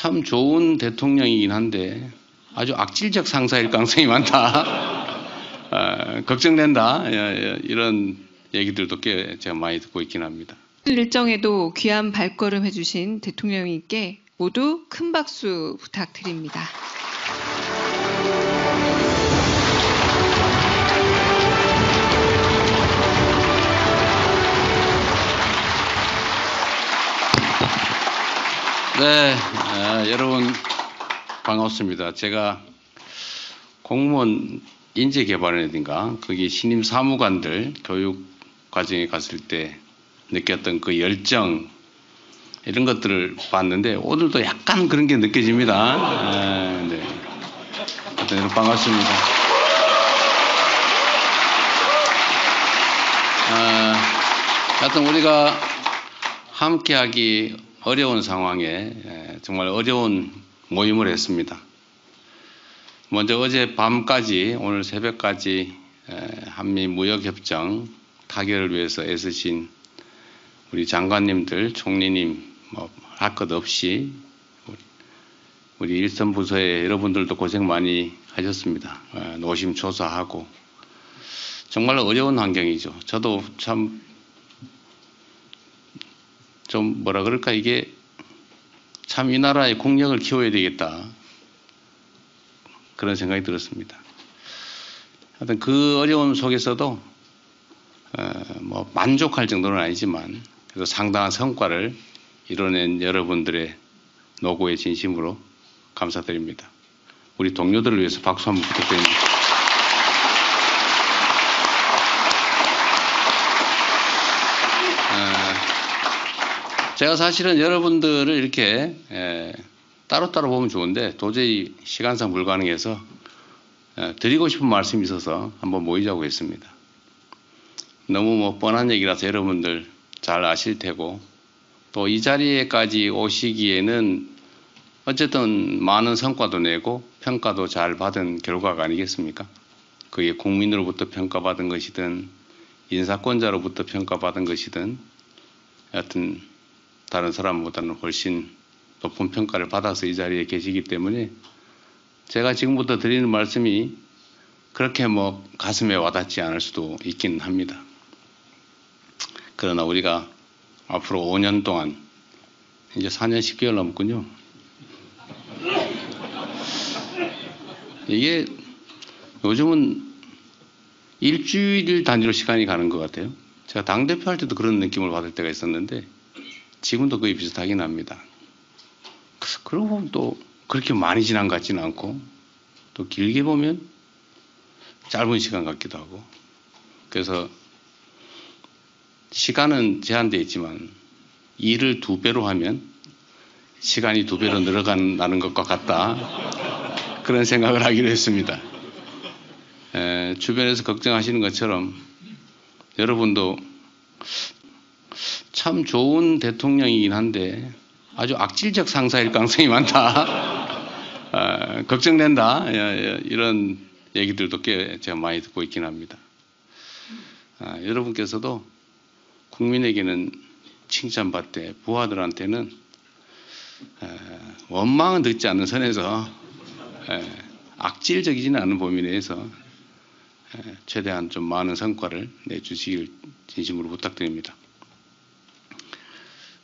참 좋은 대통령이긴 한데 아주 악질적 상사일 가능성이 많다. 걱정된다. 이런 얘기들도 꽤 제가 많이 듣고 있긴 합니다. 일정에도 귀한 발걸음 해주신 대통령님께 모두 큰 박수 부탁드립니다. 네, 여러분 반갑습니다. 제가 공무원 인재개발이라든가 거기 신임 사무관들 교육 과정에 갔을 때 느꼈던 그 열정 이런 것들을 봤는데 오늘도 약간 그런 게 느껴집니다. 네. 하여튼 여러분 반갑습니다. 하여튼 우리가 함께하기 어려운 상황에 정말 어려운 모임을 했습니다. 먼저 어제 밤까지 오늘 새벽까지 한미 무역협정 타결을 위해서 애쓰신 우리 장관님들, 총리님 할 것 없이 우리 일선 부서의 여러분들도 고생 많이 하셨습니다. 노심초사하고 정말 어려운 환경이죠. 저도 참 좀 뭐라 그럴까 이게 참 이 나라의 국력을 키워야 되겠다 그런 생각이 들었습니다. 하여튼 그 어려움 속에서도 뭐 만족할 정도는 아니지만 그래도 상당한 성과를 이뤄낸 여러분들의 노고에 진심으로 감사드립니다. 우리 동료들을 위해서 박수 한번 부탁드립니다. 제가 사실은 여러분들을 이렇게 따로따로 보면 좋은데 도저히 시간상 불가능해서 드리고 싶은 말씀이 있어서 한번 모이자고 했습니다. 너무 뭐 뻔한 얘기라서 여러분들 잘 아실 테고 또 이 자리에까지 오시기에는 어쨌든 많은 성과도 내고 평가도 잘 받은 결과가 아니겠습니까? 그게 국민으로부터 평가받은 것이든 인사권자로부터 평가받은 것이든 하여튼 다른 사람보다는 훨씬 높은 평가를 받아서 이 자리에 계시기 때문에 제가 지금부터 드리는 말씀이 그렇게 뭐 가슴에 와닿지 않을 수도 있긴 합니다. 그러나 우리가 앞으로 5년 동안 이제 4년 10개월 남았군요. 이게 요즘은 일주일 단위로 시간이 가는 것 같아요. 제가 당대표 할 때도 그런 느낌을 받을 때가 있었는데 지금도 거의 비슷하긴 합니다. 그러고 보면 또 그렇게 많이 지난 것 같지는 않고 또 길게 보면 짧은 시간 같기도 하고 그래서 시간은 제한되어 있지만 일을 2배로 하면 시간이 2배로 늘어간다는 것과 같다. 그런 생각을 하기로 했습니다. 주변에서 걱정하시는 것처럼 여러분도 참 좋은 대통령이긴 한데 아주 악질적 상사일 가능성이 많다. 걱정된다. 이런 얘기들도 꽤 제가 많이 듣고 있긴 합니다. 여러분께서도 국민에게는 칭찬받되 부하들한테는 원망은 듣지 않는 선에서 악질적이지는 않은 범위 내에서 최대한 좀 많은 성과를 내주시길 진심으로 부탁드립니다.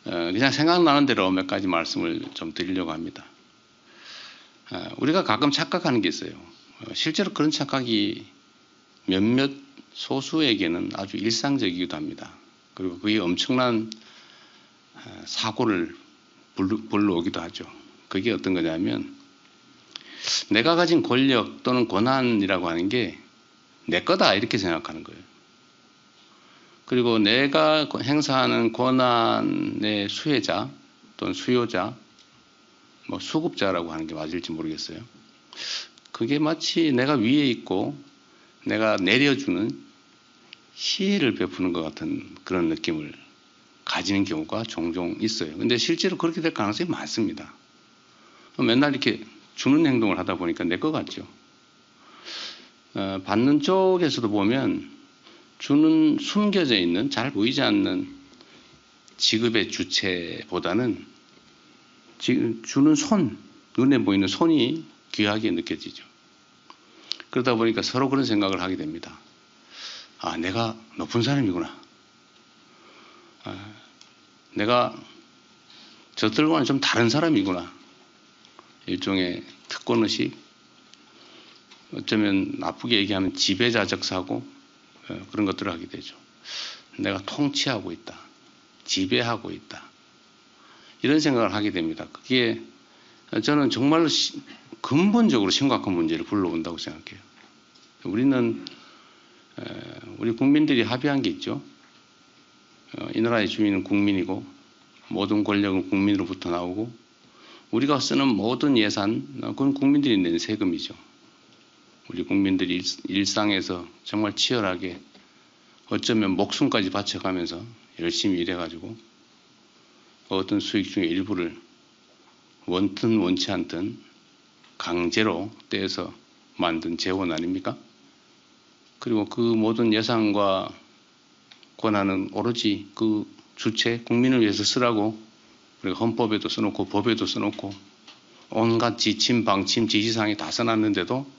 그냥 생각나는 대로 몇 가지 말씀을 좀 드리려고 합니다. 우리가 가끔 착각하는 게 있어요. 실제로 그런 착각이 몇몇 소수에게는 아주 일상적이기도 합니다. 그리고 그게 엄청난 사고를 불러오기도 하죠. 그게 어떤 거냐면 내가 가진 권력 또는 권한이라고 하는 게 내 거다 이렇게 생각하는 거예요. 그리고 내가 행사하는 권한의 수혜자 또는 수요자, 뭐 수급자라고 하는 게 맞을지 모르겠어요. 그게 마치 내가 위에 있고 내가 내려주는 시혜를 베푸는 것 같은 그런 느낌을 가지는 경우가 종종 있어요. 근데 실제로 그렇게 될 가능성이 많습니다. 맨날 이렇게 주는 행동을 하다 보니까 내 것 같죠. 받는 쪽에서도 보면 주는 숨겨져 있는 잘 보이지 않는 지급의 주체보다는 지금 주는 손, 눈에 보이는 손이 귀하게 느껴지죠. 그러다 보니까 서로 그런 생각을 하게 됩니다. 아, 내가 높은 사람이구나. 내가 저들과는 좀 다른 사람이구나. 일종의 특권의식, 어쩌면 나쁘게 얘기하면 지배자적 사고, 그런 것들을 하게 되죠. 내가 통치하고 있다. 지배하고 있다. 이런 생각을 하게 됩니다. 그게 저는 정말로 근본적으로 심각한 문제를 불러온다고 생각해요. 우리는 우리 국민들이 합의한 게 있죠. 이 나라의 주민은 국민이고 모든 권력은 국민으로부터 나오고 우리가 쓰는 모든 예산 그건 국민들이 낸 세금이죠. 우리 국민들이 일상에서 정말 치열하게 어쩌면 목숨까지 바쳐가면서 열심히 일해가지고 어떤 수익 중의 일부를 원든 원치 않든 강제로 떼서 만든 재원 아닙니까? 그리고 그 모든 예산과 권한은 오로지 그 주체 국민을 위해서 쓰라고 우리가 헌법에도 써놓고 법에도 써놓고 온갖 지침 방침 지시사항이 다 써놨는데도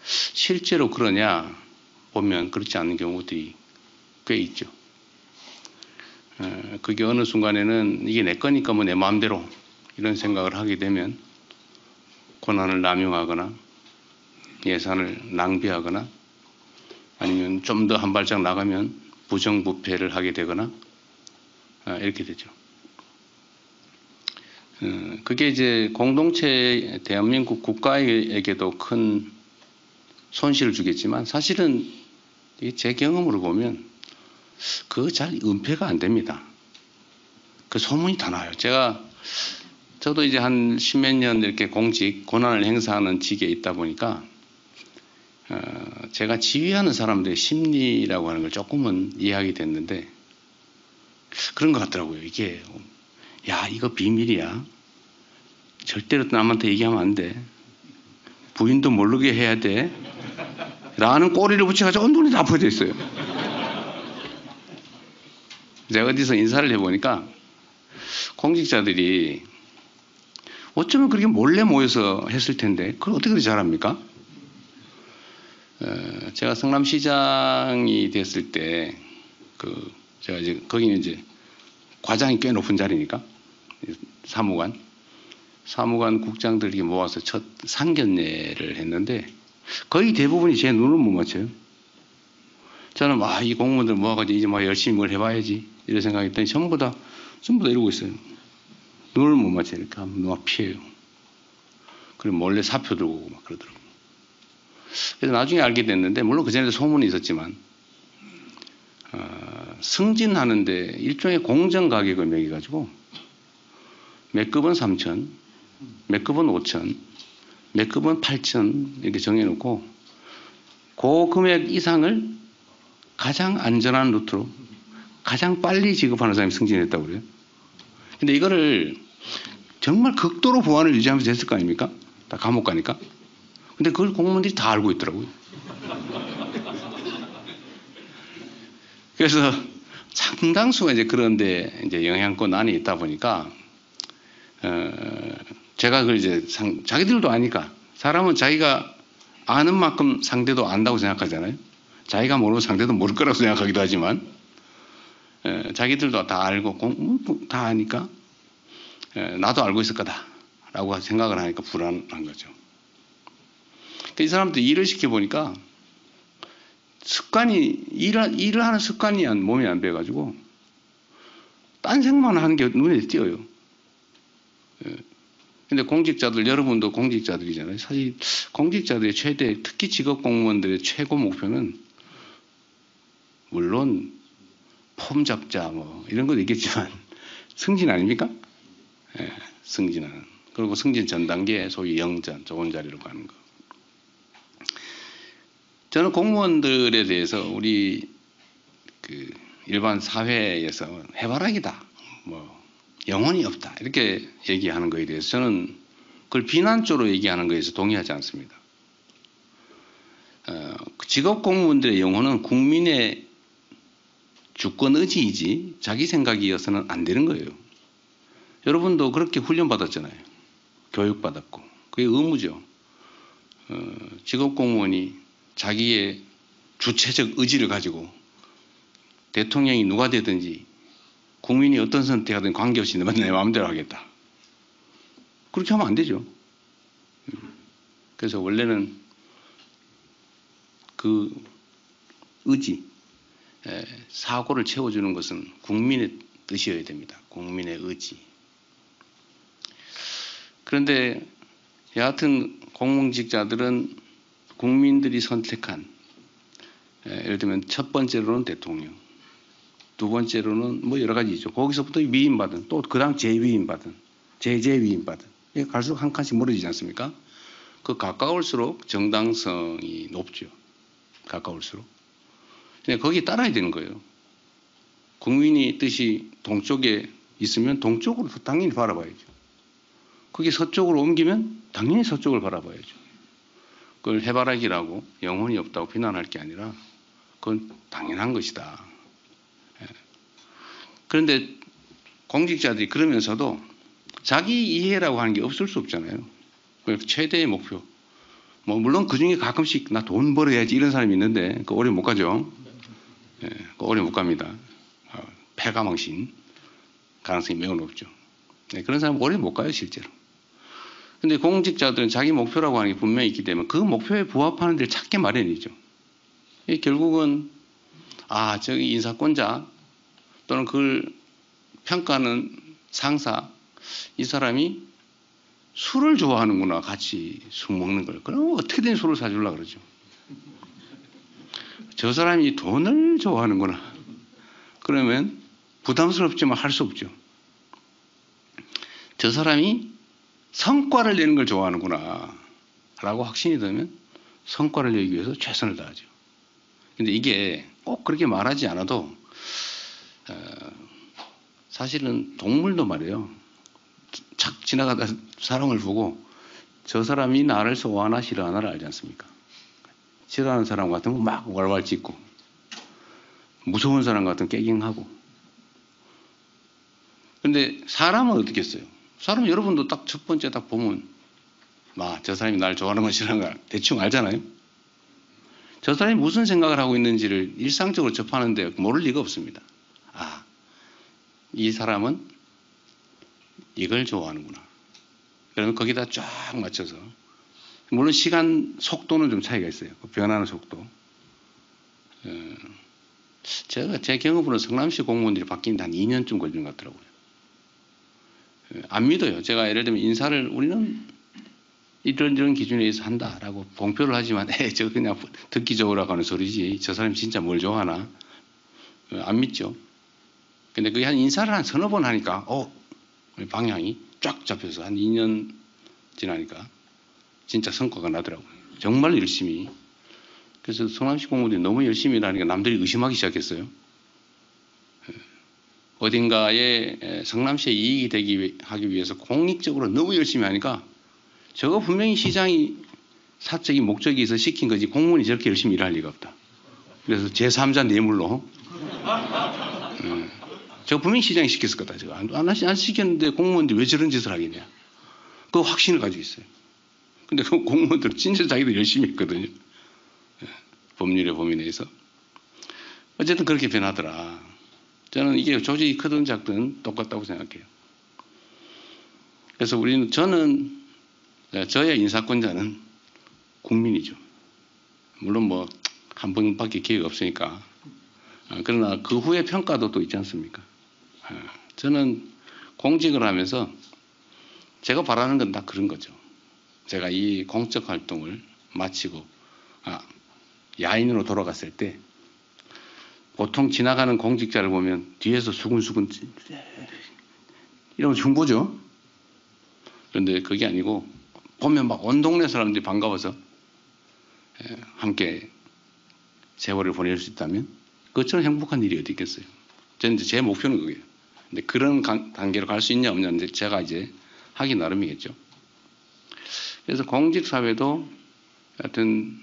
실제로 그러냐 보면 그렇지 않은 경우들이 꽤 있죠. 그게 어느 순간에는 이게 내 거니까 뭐 내 마음대로 이런 생각을 하게 되면 권한을 남용하거나 예산을 낭비하거나 아니면 좀 더 한 발짝 나가면 부정부패를 하게 되거나 이렇게 되죠. 그게 이제 공동체 대한민국 국가에게도 큰 손실을 주겠지만 사실은 제 경험으로 보면 그거 잘 은폐가 안 됩니다. 그 소문이 다 나요. 저도 이제 한 십몇 년 이렇게 공직, 권한을 행사하는 직에 있다 보니까 제가 지휘하는 사람들의 심리라고 하는 걸 조금은 이해하게 됐는데 그런 것 같더라고요. 이게 야 이거 비밀이야. 절대로 남한테 얘기하면 안 돼. 부인도 모르게 해야 돼. 라는 꼬리를 붙여가지고 눈이 다 퍼져 있어요. 제가 어디서 인사를 해보니까 공직자들이 어쩌면 그렇게 몰래 모여서 했을 텐데 그걸 어떻게 그렇게 잘합니까? 제가 성남시장이 됐을 때 제가 이제 거기는 이제 과장이 꽤 높은 자리니까 사무관 국장들 이렇게 모아서 첫 상견례를 했는데 거의 대부분이 제 눈을 못 맞춰요. 저는 이 공무원들 모아가지고 이제 열심히 뭘 해봐야지 이런 생각했더니 전부 다 이러고 있어요. 눈을 못 맞춰요. 이렇게 하면 막 피해요. 그리고 몰래 사표 들고 오고 막 그러더라고요. 그래서 나중에 알게 됐는데 물론 그전에도 소문이 있었지만 승진하는데 일종의 공정가격을 매겨가지고 몇 급은 3천, 몇 급은 5천, 몇 급은 8천 이렇게 정해놓고 그 금액 이상을 가장 안전한 루트로 가장 빨리 지급하는 사람이 승진했다고 그래요. 근데 이거를 정말 극도로 보안을 유지하면서 했을 거 아닙니까? 다 감옥 가니까. 근데 그걸 공무원들이 다 알고 있더라고요. 그래서 상당수가 이제 그런데 이제 영향권 안에 있다 보니까 제가 그걸 이제 자기들도 아니까 사람은 자기가 아는 만큼 상대도 안다고 생각하잖아요. 자기가 모르면 상대도 모를 거라고 생각하기도 하지만 자기들도 다 알고 다 아니까 나도 알고 있을 거다라고 생각을 하니까 불안한 거죠. 이 사람들 일을 시켜보니까 일을 하는 습관이 몸에 안 배가지고 딴 생각만 하는 게 눈에 띄어요. 근데 공직자들, 여러분도 공직자들이잖아요. 사실 공직자들의 특히 직업 공무원들의 최고 목표는 물론 폼 잡자 이런 것도 있겠지만 승진 아닙니까? 승진하는. 그리고 승진 전 단계 소위 영전, 좋은 자리로 가는 거. 저는 공무원들에 대해서 우리 일반 사회에서 해바라기다, 영혼이 없다 이렇게 얘기하는 거에 대해서 저는 그걸 비난적으로 얘기하는 거에 대해서 동의하지 않습니다. 직업 공무원들의 영혼은 국민의 주권 의지이지 자기 생각이어서는 안 되는 거예요. 여러분도 그렇게 훈련받았잖아요. 교육받았고. 그게 의무죠. 직업공무원이 자기의 주체적 의지를 가지고 대통령이 누가 되든지 국민이 어떤 선택하든 관계없이 내 마음대로 하겠다. 그렇게 하면 안 되죠. 그래서 원래는 그 의지, 사고를 채워주는 것은 국민의 뜻이어야 됩니다. 국민의 의지. 그런데 여하튼 공무직자들은 국민들이 선택한, 예를 들면 첫 번째로는 대통령, 두 번째로는 뭐 여러 가지 있죠. 거기서부터 위임받은, 또 그 다음 재위임받은, 재위임받은. 갈수록 한 칸씩 멀어지지 않습니까? 그 가까울수록 정당성이 높죠. 가까울수록. 거기에 따라야 되는 거예요. 국민이 뜻이 동쪽에 있으면 동쪽으로 당연히 바라봐야죠. 그게 서쪽으로 옮기면 당연히 서쪽을 바라봐야죠. 그걸 해바라기라고 영혼이 없다고 비난할 게 아니라 그건 당연한 것이다. 그런데 공직자들이 그러면서도 자기 이해라고 하는 게 없을 수 없잖아요. 최대의 목표. 뭐 물론 그 중에 가끔씩 나 돈 벌어야지 이런 사람이 있는데 그거 오래 못 가죠. 그거 오래 못 갑니다. 패가망신 가능성이 매우 높죠. 그런 사람은 오래 못 가요 실제로. 근데 공직자들은 자기 목표라고 하는 게 분명히 있기 때문에 그 목표에 부합하는 데를 찾게 마련이죠. 결국은 저기 인사권자 또는 그걸 평가하는 상사, 이 사람이 술을 좋아하는구나. 같이 술 먹는 걸. 그럼 어떻게든 술을 사주려고 그러죠. 저 사람이 돈을 좋아하는구나. 그러면 부담스럽지만 할 수 없죠. 저 사람이 성과를 내는 걸 좋아하는구나 라고 확신이 들면 성과를 내기 위해서 최선을 다하죠. 근데 이게 꼭 그렇게 말하지 않아도 사실은 동물도 말이에요. 착 지나가다 사람을 보고 저 사람이 나를 좋아하나 싫어하나를 알지 않습니까? 싫어하는 사람 같으면 막 왈왈 짖고 무서운 사람 같으면 깨갱하고. 근데 사람은 어떻게 했어요? 사람 여러분도 딱 첫 번째 딱 보면 저 사람이 나를 좋아하는 건 싫어하는 거 대충 알잖아요. 저 사람이 무슨 생각을 하고 있는지를 일상적으로 접하는데 모를 리가 없습니다. 이 사람은 이걸 좋아하는구나. 그러면 거기다 쫙 맞춰서 물론 시간 속도는 좀 차이가 있어요. 변하는 속도. 제 경험으로는 성남시 공무원들이 바뀌는데 한 2년쯤 걸리는 것 같더라고요. 안 믿어요. 제가 예를 들면 인사를 우리는 이런 기준에 의해서 한다라고 공표를 하지만 저 그냥 듣기 좋으라고 하는 소리지 저 사람이 진짜 뭘 좋아하나 안 믿죠. 근데 그게 한 인사를 한 서너 번 하니까 방향이 쫙 잡혀서 한 2년 지나니까 진짜 성과가 나더라고요. 정말 열심히. 그래서 성남시 공무원들이 너무 열심히 일하니까 남들이 의심하기 시작했어요. 어딘가에 성남시에 이익이 하기 위해서 공익적으로 너무 열심히 하니까 저거 분명히 시장이 사적인 목적이 있어 시킨 거지 공무원이 저렇게 열심히 일할 리가 없다. 그래서 제3자 뇌물로 저거 분명히 시장이 시켰을 거다. 저거 안 시켰는데 공무원들이 왜 저런 짓을 하겠냐. 그 확신을 가지고 있어요. 근데 그 공무원들은 진짜 자기도 열심히 했거든요. 법률의 범위 내에서. 어쨌든 그렇게 변하더라. 저는 이게 조직이 크든 작든 똑같다고 생각해요. 그래서 저는 저의 인사권자는 국민이죠. 물론 한 번밖에 기회가 없으니까. 그러나 그 후에 평가도 또 있지 않습니까? 저는 공직을 하면서 제가 바라는 건 다 그런 거죠. 제가 이 공적 활동을 마치고 야인으로 돌아갔을 때 보통 지나가는 공직자를 보면 뒤에서 수근수근 이러면 흉보죠. 그런데 그게 아니고 보면 막 온 동네 사람들이 반가워서 함께 세월을 보낼 수 있다면 그것처럼 행복한 일이 어디 있겠어요. 저는 제 목표는 그게요. 근데 그런 단계로 갈 수 있냐 없냐는 제가 이제 하기 나름이겠죠. 그래서 공직사회도 하여튼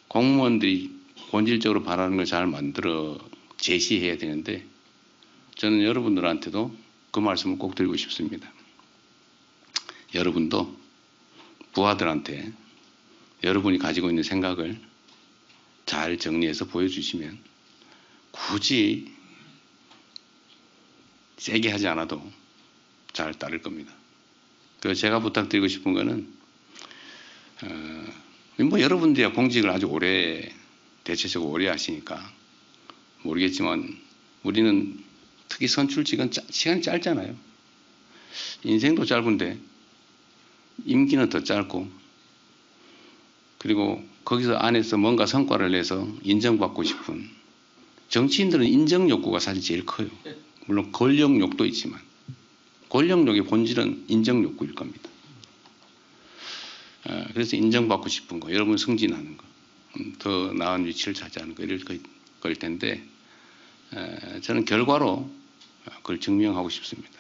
공무원들이 본질적으로 바라는 걸 잘 만들어 제시해야 되는데 저는 여러분들한테도 그 말씀을 꼭 드리고 싶습니다. 여러분도 부하들한테 여러분이 가지고 있는 생각을 잘 정리해서 보여주시면 굳이 세게 하지 않아도 잘 따를 겁니다. 그래서 제가 부탁드리고 싶은 거는 뭐 여러분들이야 공직을 아주 오래 대체적으로 오래 하시니까 모르겠지만 우리는 특히 선출직은 시간이 짧잖아요. 인생도 짧은데 임기는 더 짧고 그리고 거기서 안에서 뭔가 성과를 내서 인정받고 싶은 정치인들은 인정 욕구가 사실 제일 커요. 물론 권력욕도 있지만 권력욕의 본질은 인정 욕구일 겁니다. 그래서 인정받고 싶은 거, 여러분 승진하는 거, 더 나은 위치를 차지하는 거 이럴 거일 텐데 저는 결과로 그걸 증명하고 싶습니다.